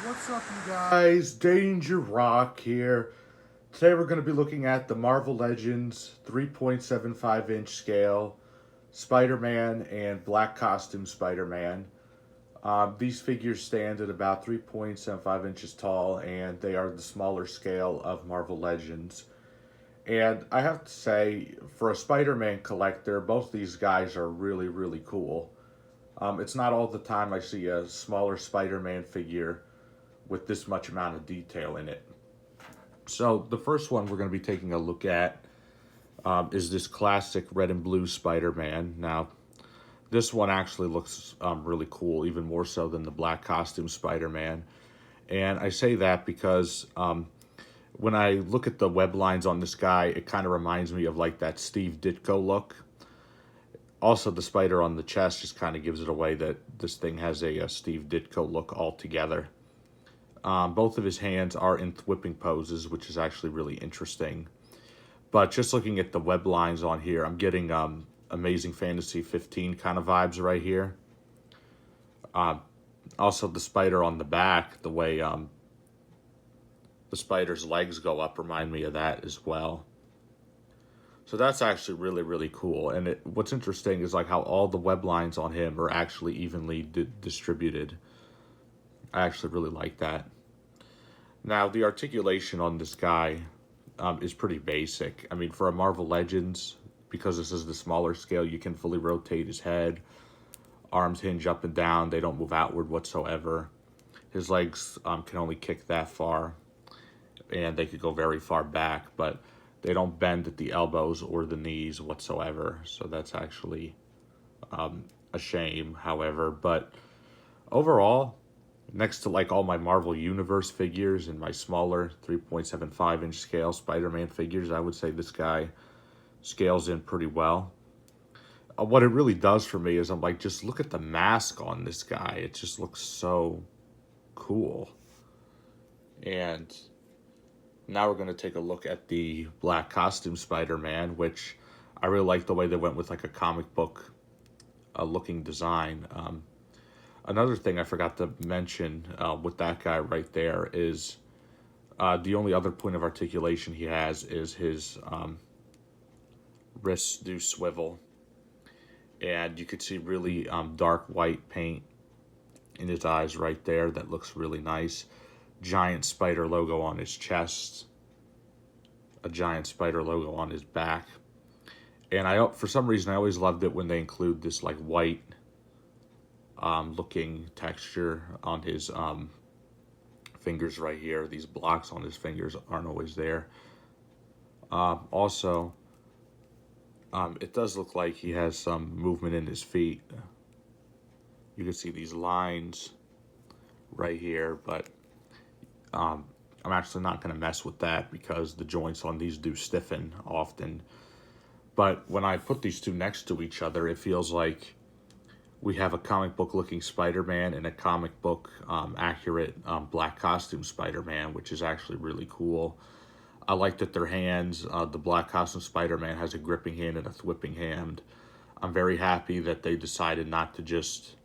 What's up, you guys? Danger Rock here. Today we're going to be looking at the Marvel Legends 3.75-inch scale Spider-Man and Black Costume Spider-Man. These figures stand at about 3.75 inches tall, and they are the smaller scale of Marvel Legends. And I have to say, for a Spider-Man collector, both these guys are really, really cool. It's not all the time I see a smaller Spider-Man figure with this much amount of detail in it. So the first one we're going to be taking a look at is this classic red and blue Spider-Man. Now, this one actually looks really cool, even more so than the black costume Spider-Man. And I say that because when I look at the web lines on this guy, it kind of reminds me of like that Steve Ditko look. Also, the spider on the chest just kind of gives it away that this thing has a Steve Ditko look altogether. Both of his hands are in whipping poses, which is actually really interesting. But just looking at the web lines on here, I'm getting Amazing Fantasy 15 kind of vibes right here. Also, the spider on the back, the way the spider's legs go up, remind me of that as well. So that's actually really, really cool. And what's interesting is like how all the web lines on him are actually evenly distributed. I actually really like that. Now, the articulation on this guy is pretty basic. I mean, for a Marvel Legends, because this is the smaller scale, you can fully rotate his head. Arms hinge up and down. They don't move outward whatsoever. His legs can only kick that far, and they could go very far back, but they don't bend at the elbows or the knees whatsoever. So that's actually a shame, however. But overall, next to like all my Marvel Universe figures and my smaller 3.75 inch scale Spider-Man figures, I would say this guy scales in pretty well. What it really does for me is I'm like, just look at the mask on this guy. It just looks so cool. And now we're going to take a look at the black costume Spider-Man, which I really like the way they went with like a comic book looking design. Another thing I forgot to mention with that guy right there is the only other point of articulation he has is his wrists do swivel. And you could see really dark white paint in his eyes right there. That looks really nice. Giant spider logo on his chest. A giant spider logo on his back. And for some reason, I always loved it when they include this like white looking texture on his fingers right here. These blocks on his fingers aren't always there. Also, it does look like he has some movement in his feet. You can see these lines right here, but I'm actually not going to mess with that because the joints on these do stiffen often. But when I put these two next to each other, it feels like we have a comic book looking Spider-Man and a comic book accurate black costume Spider-Man, which is actually really cool. I like that their hands, the black costume Spider-Man has a gripping hand and a whipping hand. I'm very happy that they decided not to just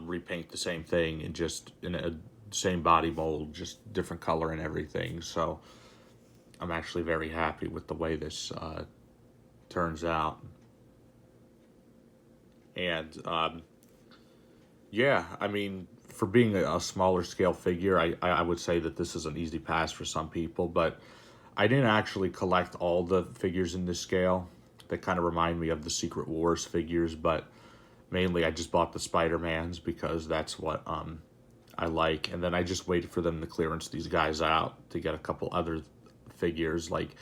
repaint the same thing and just in a same body mold, just different color and everything. So I'm actually very happy with the way this turns out. And yeah, I mean, for being a smaller scale figure, I would say that this is an easy pass for some people, but I didn't actually collect all the figures in this scale. They kind of remind me of the Secret Wars figures, but mainly I just bought the Spider-Mans because that's what I like. And then I just waited for them to clearance these guys out to get a couple other figures. Like,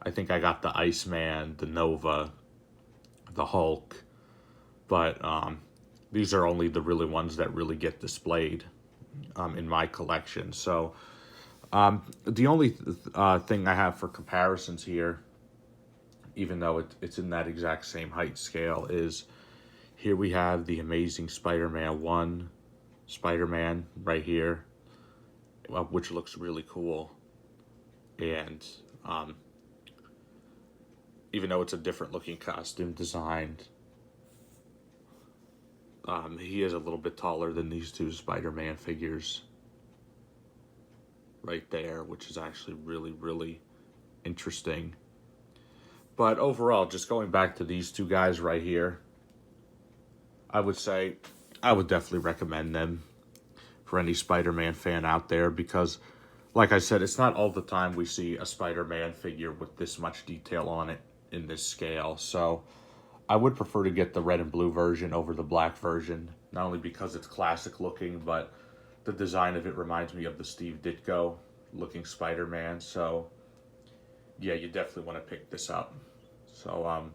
I think I got the Iceman, the Nova, the Hulk, but these are only the really ones that really get displayed in my collection. So the only thing I have for comparisons here, even though it's in that exact same height scale, is here we have the Amazing Spider-Man 1 Spider-Man right here, which looks really cool. And even though it's a different looking costume design, he is a little bit taller than these two Spider-Man figures. right there, which is actually really, really interesting. But overall, just going back to these two guys right here, I would say I would definitely recommend them for any Spider-Man fan out there because, like I said, it's not all the time we see a Spider-Man figure with this much detail on it in this scale. So I would prefer to get the red and blue version over the black version, not only because it's classic looking, but the design of it reminds me of the Steve Ditko looking Spider-Man. So yeah, you definitely want to pick this up. So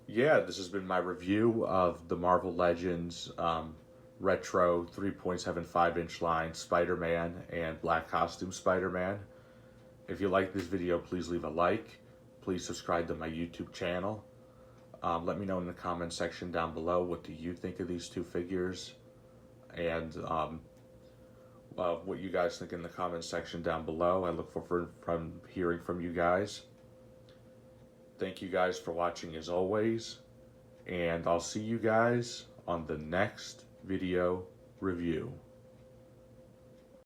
yeah, this has been my review of the Marvel Legends Retro 3.75-inch line Spider-Man and Black Costume Spider-Man. If you like this video, please leave a like. Please subscribe to my YouTube channel. Let me know in the comment section down below, what do you think of these two figures? And what you guys think in the comment section down below. I look forward from hearing from you guys. Thank you guys for watching as always. And I'll see you guys on the next video review.